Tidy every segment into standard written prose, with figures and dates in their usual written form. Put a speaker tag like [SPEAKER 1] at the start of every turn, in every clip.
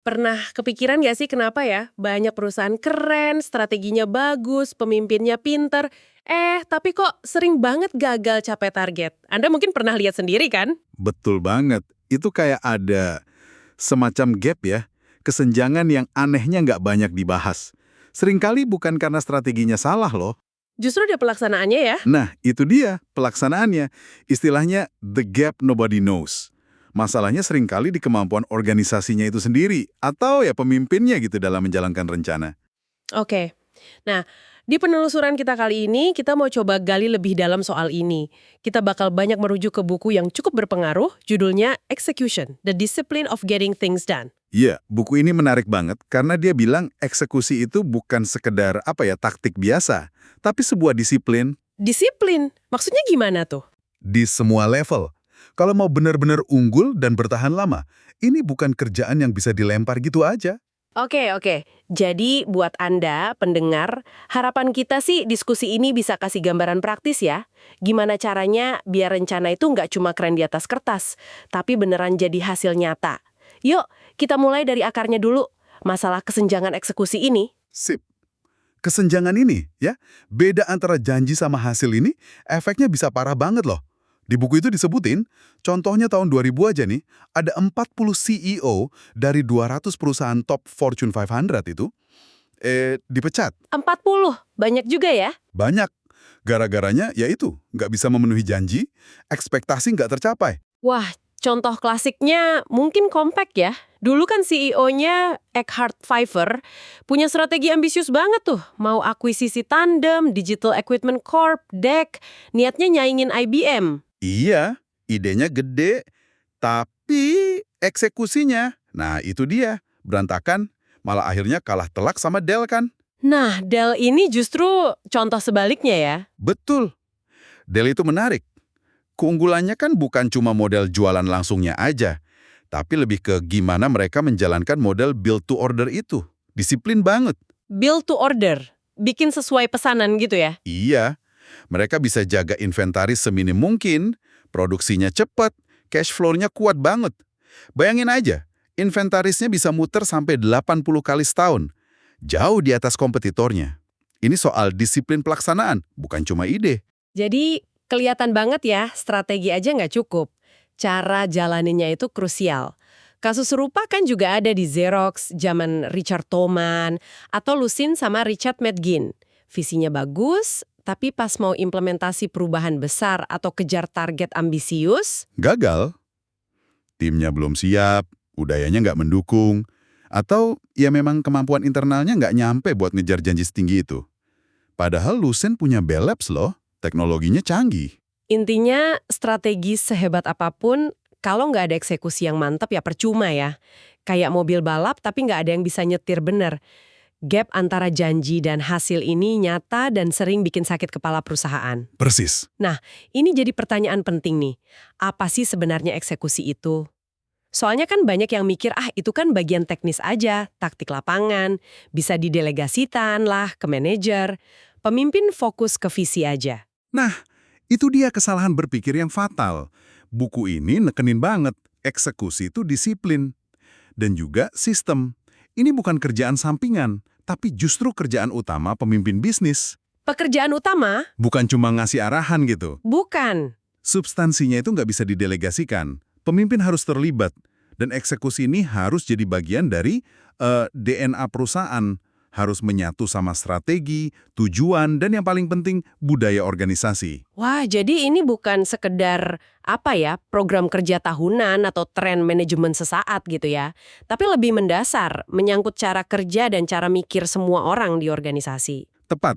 [SPEAKER 1] Pernah kepikiran nggak sih kenapa ya banyak perusahaan keren, strateginya bagus, pemimpinnya pinter, tapi kok sering banget gagal capai target? Anda mungkin pernah lihat sendiri kan?
[SPEAKER 2] Betul banget. Itu kayak ada semacam gap ya, kesenjangan yang anehnya nggak banyak dibahas. Seringkali bukan karena strateginya salah loh.
[SPEAKER 1] Justru dia pelaksanaannya ya.
[SPEAKER 2] Nah, itu dia pelaksanaannya. Istilahnya the gap nobody knows. Masalahnya seringkali di kemampuan organisasinya itu sendiri, atau ya pemimpinnya gitu dalam menjalankan rencana.
[SPEAKER 1] Oke. Nah, di penelusuran kita kali ini, kita mau coba gali lebih dalam soal ini. Kita bakal banyak merujuk ke buku yang cukup berpengaruh, judulnya Execution, The Discipline of Getting Things Done.
[SPEAKER 2] Iya, buku ini menarik banget karena dia bilang eksekusi itu bukan sekedar taktik biasa, tapi sebuah disiplin
[SPEAKER 1] Disiplin, maksudnya gimana tuh?
[SPEAKER 2] di semua level. Kalau mau benar-benar unggul dan bertahan lama, ini bukan kerjaan yang bisa dilempar gitu aja.
[SPEAKER 1] Oke. Jadi buat Anda, pendengar, harapan kita sih diskusi ini bisa kasih gambaran praktis ya. Gimana caranya biar rencana itu nggak cuma keren di atas kertas, tapi beneran jadi hasil nyata. Yuk, kita mulai dari akarnya dulu. Masalah kesenjangan eksekusi ini.
[SPEAKER 2] Sip. Kesenjangan ini, ya, beda antara janji sama hasil ini, efeknya bisa parah banget loh. Di buku itu disebutin, contohnya tahun 2000 aja nih, ada 40 CEO dari 200 perusahaan top Fortune 500 itu, dipecat.
[SPEAKER 1] 40, banyak juga ya?
[SPEAKER 2] Banyak. Gara-garanya yaitu nggak bisa memenuhi janji, ekspektasi nggak tercapai.
[SPEAKER 1] Wah, contoh klasiknya mungkin Compaq ya. Dulu kan CEO-nya Eckhart Pfeiffer punya strategi ambisius banget tuh. Mau akuisisi Tandem, Digital Equipment Corp, DEC, niatnya nyaingin IBM.
[SPEAKER 2] Iya, idenya gede, tapi eksekusinya, nah itu dia, berantakan, malah akhirnya kalah telak sama Dell kan.
[SPEAKER 1] Nah, Dell ini justru contoh sebaliknya ya.
[SPEAKER 2] Betul, Dell itu menarik. Keunggulannya kan bukan cuma model jualan langsungnya aja, tapi lebih ke gimana mereka menjalankan model build to order itu. Disiplin banget.
[SPEAKER 1] Build to order, bikin sesuai pesanan gitu ya.
[SPEAKER 2] Iya, mereka bisa jaga inventaris seminim mungkin, produksinya cepat, cash flow-nya kuat banget. Bayangin aja, inventarisnya bisa muter sampai 80 kali setahun. Jauh di atas kompetitornya. Ini soal disiplin pelaksanaan, bukan cuma ide.
[SPEAKER 1] Jadi kelihatan banget ya, strategi aja nggak cukup. Cara jalaninnya itu krusial. Kasus serupa kan juga ada di Xerox, zaman Richard Thoman, atau Lucin sama Richard Medgin. Visinya bagus, tapi pas mau implementasi perubahan besar atau kejar target ambisius,
[SPEAKER 2] Gagal, timnya belum siap, budayanya nggak mendukung, atau ya memang kemampuan internalnya nggak nyampe buat ngejar janji setinggi itu. Padahal Lucent punya Bell Labs loh, teknologinya canggih.
[SPEAKER 1] intinya strategi sehebat apapun, kalau nggak ada eksekusi yang mantap ya percuma ya. Kayak mobil balap tapi nggak ada yang bisa nyetir bener. Gap antara janji dan hasil ini nyata dan sering bikin sakit kepala perusahaan.
[SPEAKER 2] Persis.
[SPEAKER 1] Nah, ini jadi pertanyaan penting nih. Apa sih sebenarnya eksekusi itu? Soalnya kan banyak yang mikir, itu kan bagian teknis aja, taktik lapangan, bisa didelegasikan lah ke manajer. Pemimpin fokus ke visi aja.
[SPEAKER 2] Nah, itu dia kesalahan berpikir yang fatal. Buku ini nekenin banget, eksekusi itu disiplin. Dan juga sistem. Ini bukan kerjaan sampingan, tapi justru kerjaan utama pemimpin bisnis.
[SPEAKER 1] Pekerjaan utama?
[SPEAKER 2] Bukan cuma ngasih arahan gitu.
[SPEAKER 1] Bukan.
[SPEAKER 2] Substansinya itu nggak bisa didelegasikan. Pemimpin harus terlibat. Dan eksekusi ini harus jadi bagian dari DNA perusahaan. Harus menyatu sama strategi, tujuan, dan yang paling penting, budaya organisasi.
[SPEAKER 1] Wah, jadi ini bukan sekedar program kerja tahunan atau tren manajemen sesaat gitu ya. Tapi lebih mendasar, menyangkut cara kerja dan cara mikir semua orang di organisasi.
[SPEAKER 2] Tepat.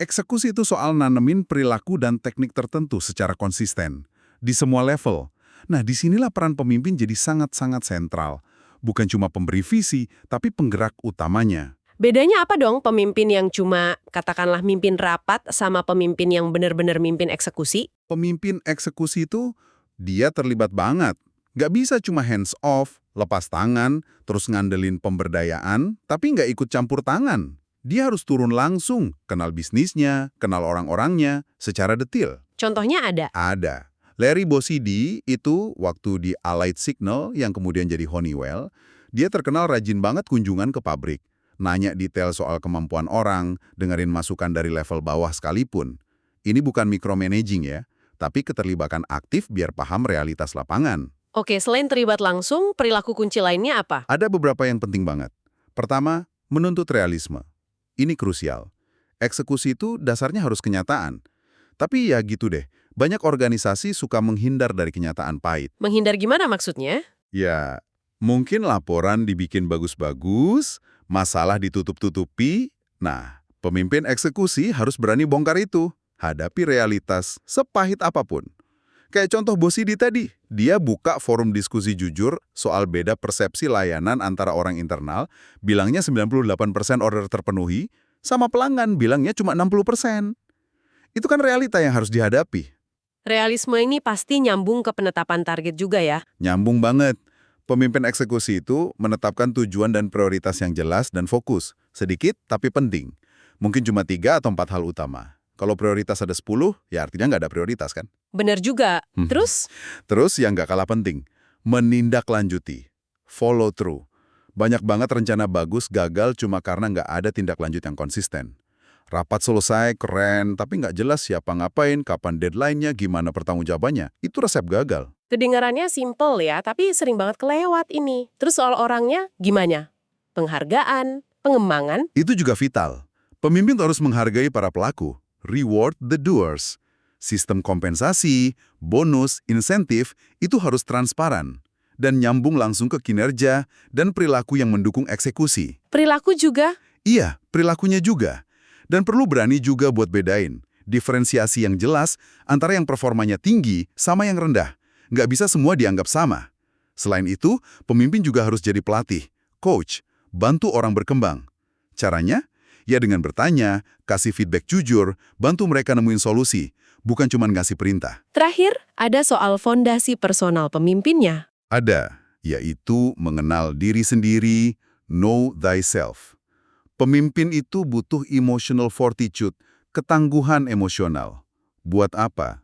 [SPEAKER 2] Eksekusi itu soal nanemin perilaku dan teknik tertentu secara konsisten. Di semua level. Nah, disinilah peran pemimpin jadi sangat-sangat sentral. Bukan cuma pemberi visi, tapi penggerak utamanya.
[SPEAKER 1] Bedanya apa dong pemimpin yang cuma katakanlah mimpin rapat sama pemimpin yang benar-benar mimpin eksekusi?
[SPEAKER 2] Pemimpin eksekusi itu, dia terlibat banget. Nggak bisa cuma hands off, lepas tangan, terus ngandelin pemberdayaan, tapi nggak ikut campur tangan. Dia harus turun langsung, kenal bisnisnya, kenal orang-orangnya, secara detail.
[SPEAKER 1] Contohnya ada.
[SPEAKER 2] Ada. Larry Bossidy itu waktu di Allied Signal yang kemudian jadi Honeywell, Dia terkenal rajin banget kunjungan ke pabrik, nanya detail soal kemampuan orang, dengerin masukan dari level bawah sekalipun. Ini bukan micromanaging ya, tapi keterlibatan aktif biar paham realitas lapangan.
[SPEAKER 1] Oke, selain terlibat langsung, perilaku kunci lainnya apa?
[SPEAKER 2] Ada beberapa yang penting banget. Pertama, menuntut realisme. Ini krusial. Eksekusi itu dasarnya harus kenyataan. Tapi ya gitu deh, banyak organisasi suka menghindar dari kenyataan pahit.
[SPEAKER 1] Menghindar gimana maksudnya?
[SPEAKER 2] Ya, mungkin laporan dibikin bagus-bagus, masalah ditutup-tutupi. Nah, pemimpin eksekusi harus berani bongkar itu, hadapi realitas sepahit apapun. Kayak contoh Bosidi tadi, dia buka forum diskusi jujur soal beda persepsi layanan antara orang internal, bilangnya 98% order terpenuhi, sama pelanggan bilangnya cuma 60%. Itu kan realita yang harus dihadapi.
[SPEAKER 1] Realisme ini pasti nyambung ke penetapan target juga ya.
[SPEAKER 2] Nyambung banget. Pemimpin eksekusi itu menetapkan tujuan dan prioritas yang jelas dan fokus. Sedikit tapi penting. Mungkin cuma 3 atau 4 hal utama. Kalau prioritas ada 10, ya artinya nggak ada prioritas kan?
[SPEAKER 1] Bener juga. Terus?
[SPEAKER 2] Terus yang nggak kalah penting, menindaklanjuti. Follow through. Banyak banget rencana bagus gagal cuma karena nggak ada tindak lanjut yang konsisten. Rapat selesai, keren, tapi nggak jelas siapa ngapain, kapan deadline-nya, gimana pertanggungjawabannya. Itu resep gagal.
[SPEAKER 1] Kedengarannya simple ya, tapi sering banget kelewat ini. Terus soal orangnya gimana? Penghargaan, pengembangan?
[SPEAKER 2] Itu juga vital. Pemimpin harus menghargai para pelaku. Reward the doers. Sistem kompensasi, bonus, insentif, itu harus transparan. Dan nyambung langsung ke kinerja dan perilaku yang mendukung eksekusi.
[SPEAKER 1] Perilaku juga?
[SPEAKER 2] Iya, perilakunya juga. Dan perlu berani juga buat bedain. Diferensiasi yang jelas antara yang performanya tinggi sama yang rendah. Nggak bisa semua dianggap sama. Selain itu, pemimpin juga harus jadi pelatih, coach, bantu orang berkembang. Caranya? Ya dengan bertanya, kasih feedback jujur, bantu mereka nemuin solusi, bukan cuma ngasih perintah.
[SPEAKER 1] Terakhir, ada soal fondasi personal pemimpinnya.
[SPEAKER 2] Ada, yaitu mengenal diri sendiri, know thyself. Pemimpin itu butuh emotional fortitude, ketangguhan emosional. Buat apa?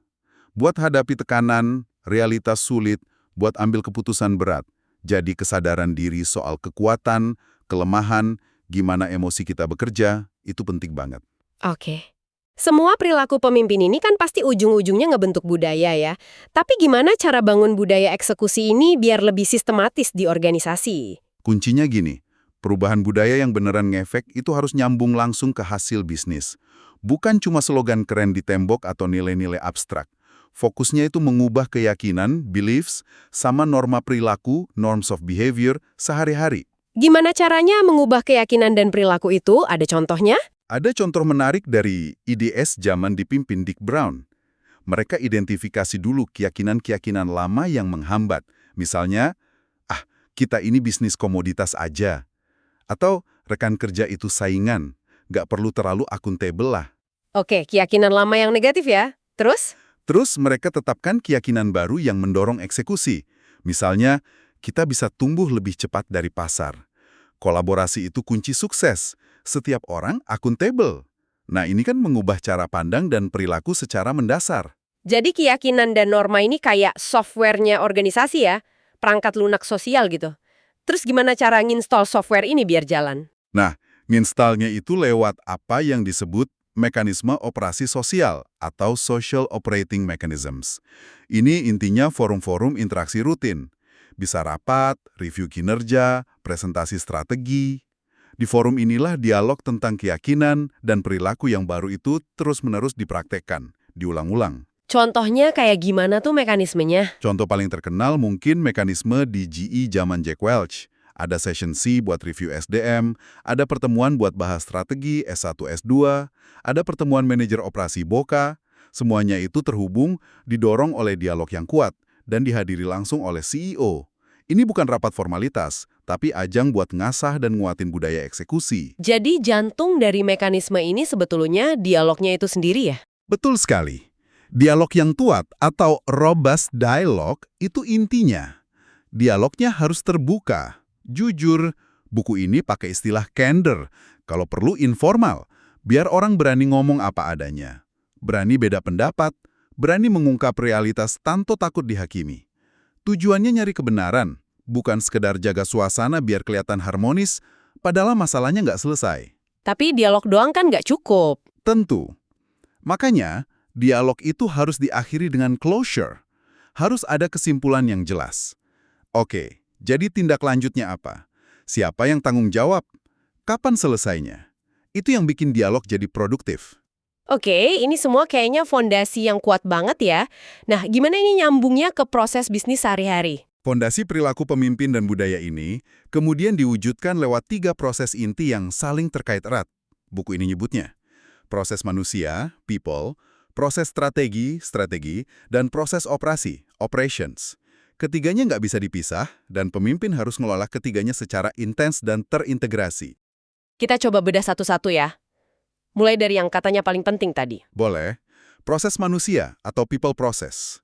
[SPEAKER 2] Buat hadapi tekanan, realitas sulit, buat ambil keputusan berat. Jadi kesadaran diri soal kekuatan, kelemahan, gimana emosi kita bekerja, itu penting banget.
[SPEAKER 1] Oke. Semua perilaku pemimpin ini kan pasti ujung-ujungnya ngebentuk budaya ya. Tapi gimana cara bangun budaya eksekusi ini biar lebih sistematis di organisasi?
[SPEAKER 2] Kuncinya gini, perubahan budaya yang beneran ngefek itu harus nyambung langsung ke hasil bisnis. Bukan cuma slogan keren di tembok atau nilai-nilai abstrak. Fokusnya itu mengubah keyakinan, beliefs, sama norma perilaku, norms of behavior, sehari-hari.
[SPEAKER 1] Gimana caranya mengubah keyakinan dan perilaku itu? Ada contohnya?
[SPEAKER 2] Ada contoh menarik dari IDS zaman dipimpin Dick Brown. Mereka identifikasi dulu keyakinan-keyakinan lama yang menghambat. Misalnya, kita ini bisnis komoditas aja. Atau rekan kerja itu saingan, nggak perlu terlalu akuntabel lah.
[SPEAKER 1] Oke, keyakinan lama yang negatif ya. Terus?
[SPEAKER 2] Terus mereka tetapkan keyakinan baru yang mendorong eksekusi. Misalnya, kita bisa tumbuh lebih cepat dari pasar. Kolaborasi itu kunci sukses. Setiap orang akuntabel. Nah, ini kan mengubah cara pandang dan perilaku secara mendasar.
[SPEAKER 1] Jadi keyakinan dan norma ini kayak softwarenya organisasi ya? Perangkat lunak sosial gitu. Terus gimana cara nginstall software ini biar jalan?
[SPEAKER 2] Nah, nginstalnya itu lewat apa yang disebut mekanisme operasi sosial atau social operating mechanisms. Ini intinya forum-forum interaksi rutin. Bisa rapat, review kinerja, presentasi strategi. Di forum inilah dialog tentang keyakinan dan perilaku yang baru itu terus-menerus dipraktekkan, diulang-ulang.
[SPEAKER 1] Contohnya kayak gimana tuh mekanismenya?
[SPEAKER 2] Contoh paling terkenal mungkin mekanisme di GE zaman Jack Welch. Ada session C buat review SDM, ada pertemuan buat bahas strategi S1, S2, ada pertemuan manajer operasi BOKA. Semuanya itu terhubung, didorong oleh dialog yang kuat, dan dihadiri langsung oleh CEO. Ini bukan rapat formalitas, tapi ajang buat ngasah dan nguatin budaya eksekusi.
[SPEAKER 1] Jadi jantung dari mekanisme ini sebetulnya dialognya itu sendiri ya?
[SPEAKER 2] Betul sekali. Dialog yang kuat atau robust dialogue itu intinya. Dialognya harus terbuka, jujur. Buku ini pakai istilah candor, kalau perlu informal, biar orang berani ngomong apa adanya. Berani beda pendapat, berani mengungkap realitas tanpa takut dihakimi. Tujuannya nyari kebenaran, bukan sekedar jaga suasana biar kelihatan harmonis, padahal masalahnya nggak selesai.
[SPEAKER 1] Tapi dialog doang kan nggak cukup.
[SPEAKER 2] Tentu. Makanya, dialog itu harus diakhiri dengan closure. Harus ada kesimpulan yang jelas. Oke, jadi tindak lanjutnya apa? Siapa yang tanggung jawab? Kapan selesainya? Itu yang bikin dialog jadi produktif.
[SPEAKER 1] Oke, ini semua kayaknya fondasi yang kuat banget ya. Nah, gimana ini nyambungnya ke proses bisnis sehari-hari?
[SPEAKER 2] Fondasi perilaku pemimpin dan budaya ini kemudian diwujudkan lewat 3 proses inti yang saling terkait erat. Buku ini nyebutnya. Proses manusia, people, proses strategi, dan proses operasi, operations. Ketiganya nggak bisa dipisah, dan pemimpin harus ngelola ketiganya secara intens dan terintegrasi.
[SPEAKER 1] Kita coba bedah satu-satu ya. Mulai dari yang katanya paling penting tadi.
[SPEAKER 2] Boleh. Proses manusia atau people process.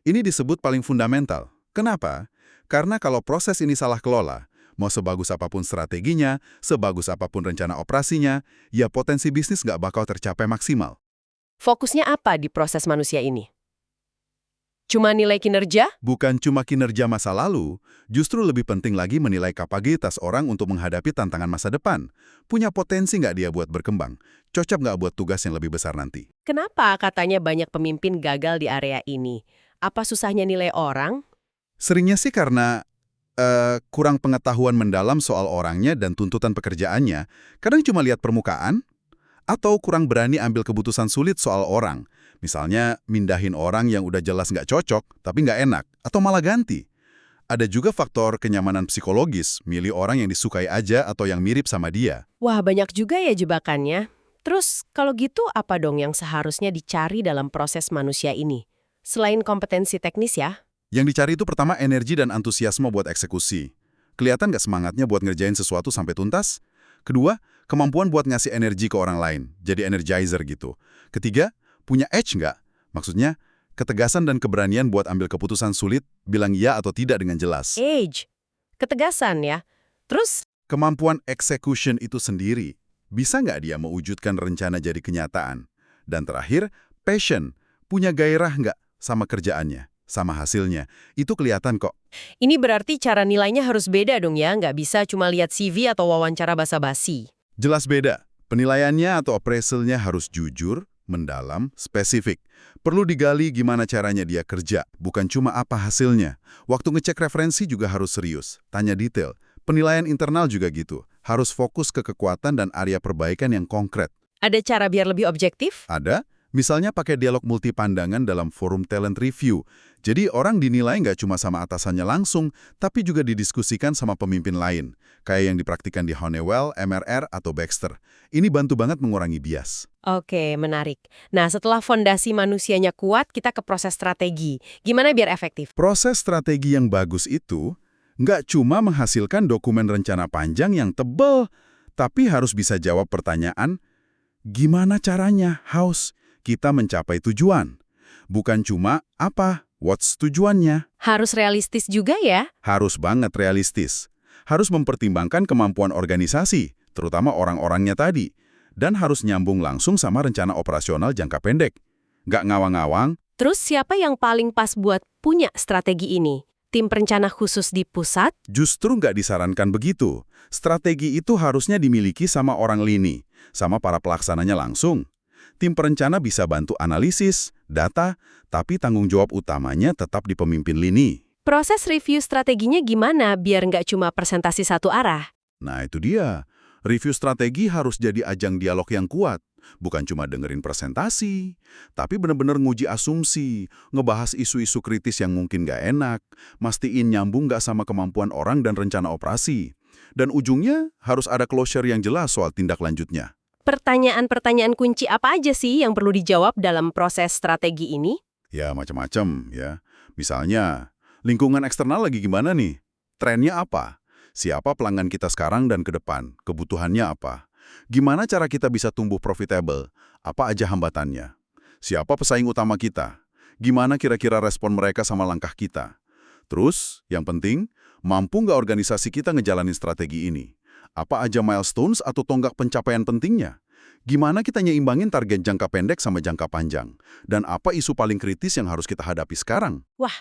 [SPEAKER 2] Ini disebut paling fundamental. Kenapa? Karena kalau proses ini salah kelola, mau sebagus apapun strateginya, sebagus apapun rencana operasinya, ya potensi bisnis nggak bakal tercapai maksimal.
[SPEAKER 1] Fokusnya apa di proses manusia ini? Cuma nilai kinerja?
[SPEAKER 2] Bukan cuma kinerja masa lalu, justru lebih penting lagi menilai kapabilitas orang untuk menghadapi tantangan masa depan. Punya potensi nggak dia buat berkembang? Cocok nggak buat tugas yang lebih besar nanti?
[SPEAKER 1] Kenapa katanya banyak pemimpin gagal di area ini? Apa susahnya nilai orang?
[SPEAKER 2] Seringnya sih karena kurang pengetahuan mendalam soal orangnya dan tuntutan pekerjaannya. Kadang cuma lihat permukaan, atau kurang berani ambil keputusan sulit soal orang. Misalnya, mindahin orang yang udah jelas nggak cocok, tapi nggak enak, atau malah ganti. Ada juga faktor kenyamanan psikologis, milih orang yang disukai aja atau yang mirip sama dia.
[SPEAKER 1] Wah, banyak juga ya jebakannya. Terus, kalau gitu apa dong yang seharusnya dicari dalam proses manusia ini? Selain kompetensi teknis ya?
[SPEAKER 2] Yang dicari itu pertama energi dan antusiasme buat eksekusi. Kelihatan nggak semangatnya buat ngerjain sesuatu sampai tuntas? Kedua, kemampuan buat ngasih energi ke orang lain, jadi energizer gitu. Ketiga, punya edge nggak? Maksudnya, ketegasan dan keberanian buat ambil keputusan sulit, bilang iya atau tidak dengan jelas.
[SPEAKER 1] Edge. Ketegasan ya. Terus,
[SPEAKER 2] Kemampuan execution itu sendiri, bisa nggak dia mewujudkan rencana jadi kenyataan? Dan terakhir, passion, punya gairah nggak sama kerjaannya, sama hasilnya. Itu kelihatan kok.
[SPEAKER 1] ini berarti cara nilainya harus beda dong ya, nggak bisa cuma lihat CV atau wawancara basa-basi.
[SPEAKER 2] Jelas beda. Penilaiannya atau appraisalnya harus jujur, mendalam, spesifik. Perlu digali gimana caranya dia kerja, bukan cuma apa hasilnya. Waktu ngecek referensi juga harus serius, tanya detail. Penilaian internal juga gitu, harus fokus ke kekuatan dan area perbaikan yang konkret.
[SPEAKER 1] Ada cara biar lebih objektif?
[SPEAKER 2] Ada, misalnya pakai dialog multipandangan dalam forum talent review. Jadi orang dinilai nggak cuma sama atasannya langsung, tapi juga didiskusikan sama pemimpin lain. Kayak yang dipraktikkan di Honeywell, MRR, atau Baxter. Ini bantu banget mengurangi bias.
[SPEAKER 1] Oke, menarik. Nah, setelah fondasi manusianya kuat, kita ke proses strategi. Gimana biar efektif?
[SPEAKER 2] Proses strategi yang bagus itu nggak cuma menghasilkan dokumen rencana panjang yang tebal, tapi harus bisa jawab pertanyaan, gimana caranya, kita mencapai tujuan? Bukan cuma apa, what's tujuannya?
[SPEAKER 1] Harus realistis juga ya?
[SPEAKER 2] Harus banget realistis. Harus mempertimbangkan kemampuan organisasi, terutama orang-orangnya tadi. Dan harus nyambung langsung sama rencana operasional jangka pendek. Nggak ngawang-ngawang.
[SPEAKER 1] Terus siapa yang paling pas buat punya strategi ini? Tim perencana khusus di pusat?
[SPEAKER 2] Justru nggak disarankan begitu. Strategi itu harusnya dimiliki sama orang lini, sama para pelaksananya langsung. Tim perencana bisa bantu analisis, data, tapi tanggung jawab utamanya tetap di pemimpin lini.
[SPEAKER 1] Proses review strateginya gimana biar nggak cuma presentasi satu arah?
[SPEAKER 2] Nah itu dia. Review strategi harus jadi ajang dialog yang kuat. Bukan cuma dengerin presentasi, tapi benar-benar nguji asumsi, ngebahas isu-isu kritis yang mungkin nggak enak, mastiin nyambung nggak sama kemampuan orang dan rencana operasi. Dan ujungnya harus ada closure yang jelas soal tindak lanjutnya.
[SPEAKER 1] Pertanyaan-pertanyaan kunci apa aja sih yang perlu dijawab dalam proses strategi ini?
[SPEAKER 2] Ya macam-macam ya. Misalnya, lingkungan eksternal lagi gimana nih? Trennya apa? Siapa pelanggan kita sekarang dan ke depan? Kebutuhannya apa? Gimana cara kita bisa tumbuh profitable? Apa aja hambatannya? Siapa pesaing utama kita? Gimana kira-kira respon mereka sama langkah kita? Terus, yang penting, mampu nggak organisasi kita ngejalanin strategi ini? Apa aja milestones atau tonggak pencapaian pentingnya? Gimana kita nyeimbangin target jangka pendek sama jangka panjang? Dan apa isu paling kritis yang harus kita hadapi sekarang?
[SPEAKER 1] Wah,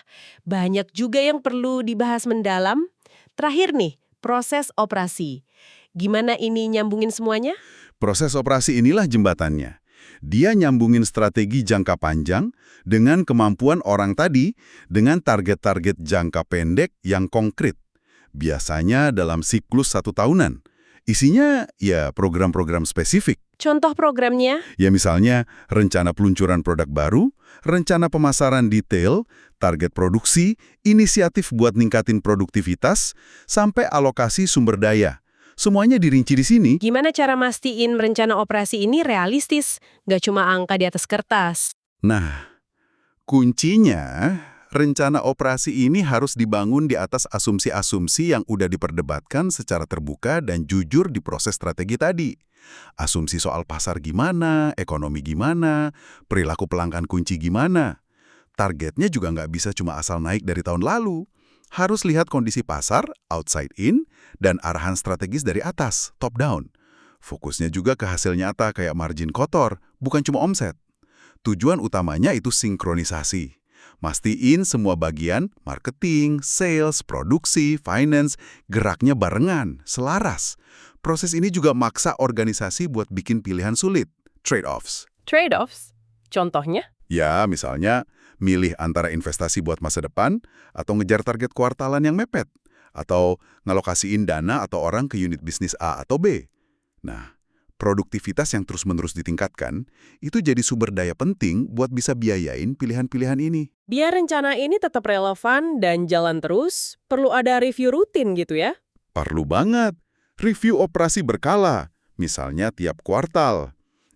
[SPEAKER 1] banyak juga yang perlu dibahas mendalam. Terakhir nih, proses operasi. Gimana ini nyambungin semuanya?
[SPEAKER 2] Proses operasi inilah jembatannya. Dia nyambungin strategi jangka panjang dengan kemampuan orang tadi dengan target-target jangka pendek yang konkret. Biasanya dalam siklus 1 tahunan. Isinya ya program-program spesifik.
[SPEAKER 1] Contoh programnya?
[SPEAKER 2] Ya misalnya rencana peluncuran produk baru, rencana pemasaran detail, target produksi, inisiatif buat ningkatin produktivitas, sampai alokasi sumber daya. Semuanya dirinci di sini.
[SPEAKER 1] Gimana cara mastiin rencana operasi ini realistis, nggak cuma angka di atas kertas?
[SPEAKER 2] Nah, kuncinya rencana operasi ini harus dibangun di atas asumsi-asumsi yang udah diperdebatkan secara terbuka dan jujur di proses strategi tadi. Asumsi soal pasar gimana, ekonomi gimana, perilaku pelanggan kunci gimana. Targetnya juga nggak bisa cuma asal naik dari tahun lalu. Harus lihat kondisi pasar, outside in, dan arahan strategis dari atas, top down. Fokusnya juga ke hasil nyata kayak margin kotor, bukan cuma omset. Tujuan utamanya itu sinkronisasi. Mastiin semua bagian, marketing, sales, produksi, finance, geraknya barengan, selaras. Proses ini juga maksa organisasi buat bikin pilihan sulit, trade-offs.
[SPEAKER 1] Trade-offs? Contohnya?
[SPEAKER 2] Ya, misalnya milih antara investasi buat masa depan atau ngejar target kuartalan yang mepet, atau ngalokasiin dana atau orang ke unit bisnis A atau B. Nah, produktivitas yang terus-menerus ditingkatkan, itu jadi sumber daya penting buat bisa biayain pilihan-pilihan ini.
[SPEAKER 1] Biar rencana ini tetap relevan dan jalan terus, perlu ada review rutin gitu ya?
[SPEAKER 2] Perlu banget. Review operasi berkala, misalnya tiap kuartal.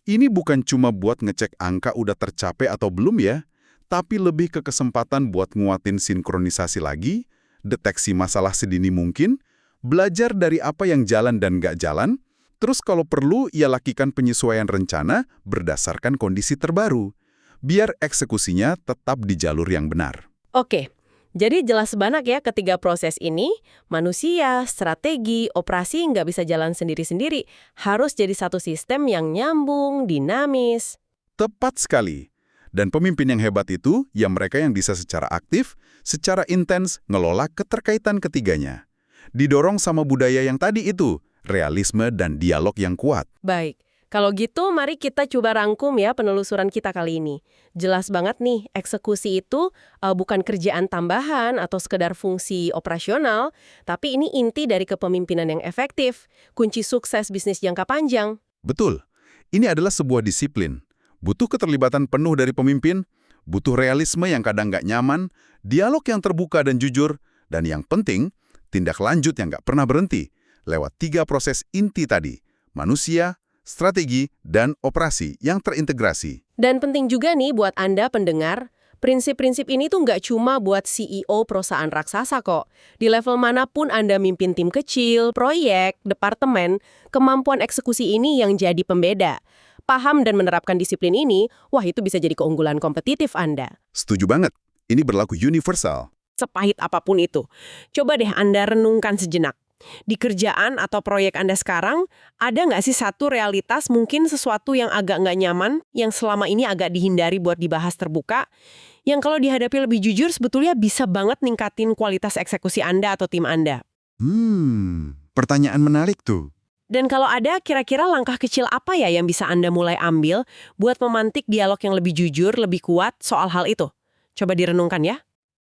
[SPEAKER 2] Ini bukan cuma buat ngecek angka udah tercapai atau belum ya, tapi lebih ke kesempatan buat nguatin sinkronisasi lagi, deteksi masalah sedini mungkin, belajar dari apa yang jalan dan nggak jalan, terus kalau perlu ya lakukan penyesuaian rencana berdasarkan kondisi terbaru, biar eksekusinya tetap di jalur yang benar.
[SPEAKER 1] Oke, jadi jelas banget ya ketiga proses ini, manusia, strategi, operasi nggak bisa jalan sendiri-sendiri, harus jadi satu sistem yang nyambung, dinamis.
[SPEAKER 2] Tepat sekali. Dan pemimpin yang hebat itu, ya mereka yang bisa secara aktif, secara intens ngelola keterkaitan ketiganya. Didorong sama budaya yang tadi itu, realisme dan dialog yang kuat.
[SPEAKER 1] Baik, kalau gitu mari kita coba rangkum ya penelusuran kita kali ini. Jelas banget nih, eksekusi itu bukan kerjaan tambahan atau sekedar fungsi operasional, tapi ini inti dari kepemimpinan yang efektif, kunci sukses bisnis jangka panjang.
[SPEAKER 2] Betul. Ini adalah sebuah disiplin. Butuh keterlibatan penuh dari pemimpin, butuh realisme yang kadang nggak nyaman, dialog yang terbuka dan jujur, dan yang penting, tindak lanjut yang nggak pernah berhenti, lewat 3 proses inti tadi, manusia, strategi, dan operasi yang terintegrasi.
[SPEAKER 1] Dan penting juga nih buat Anda pendengar, prinsip-prinsip ini tuh nggak cuma buat CEO perusahaan raksasa kok. Di level manapun Anda mimpin tim kecil, proyek, departemen, kemampuan eksekusi ini yang jadi pembeda. Paham dan menerapkan disiplin ini, wah itu bisa jadi keunggulan kompetitif Anda.
[SPEAKER 2] Setuju banget. Ini berlaku universal.
[SPEAKER 1] Sepahit apapun itu. Coba deh Anda renungkan sejenak. Di kerjaan atau proyek Anda sekarang, ada nggak sih satu realitas mungkin sesuatu yang agak nggak nyaman, yang selama ini agak dihindari buat dibahas terbuka, yang kalau dihadapi lebih jujur sebetulnya bisa banget ningkatin kualitas eksekusi Anda atau tim Anda?
[SPEAKER 2] Pertanyaan menarik tuh.
[SPEAKER 1] Dan kalau ada, kira-kira langkah kecil apa ya yang bisa Anda mulai ambil buat memantik dialog yang lebih jujur, lebih kuat soal hal itu? Coba direnungkan ya.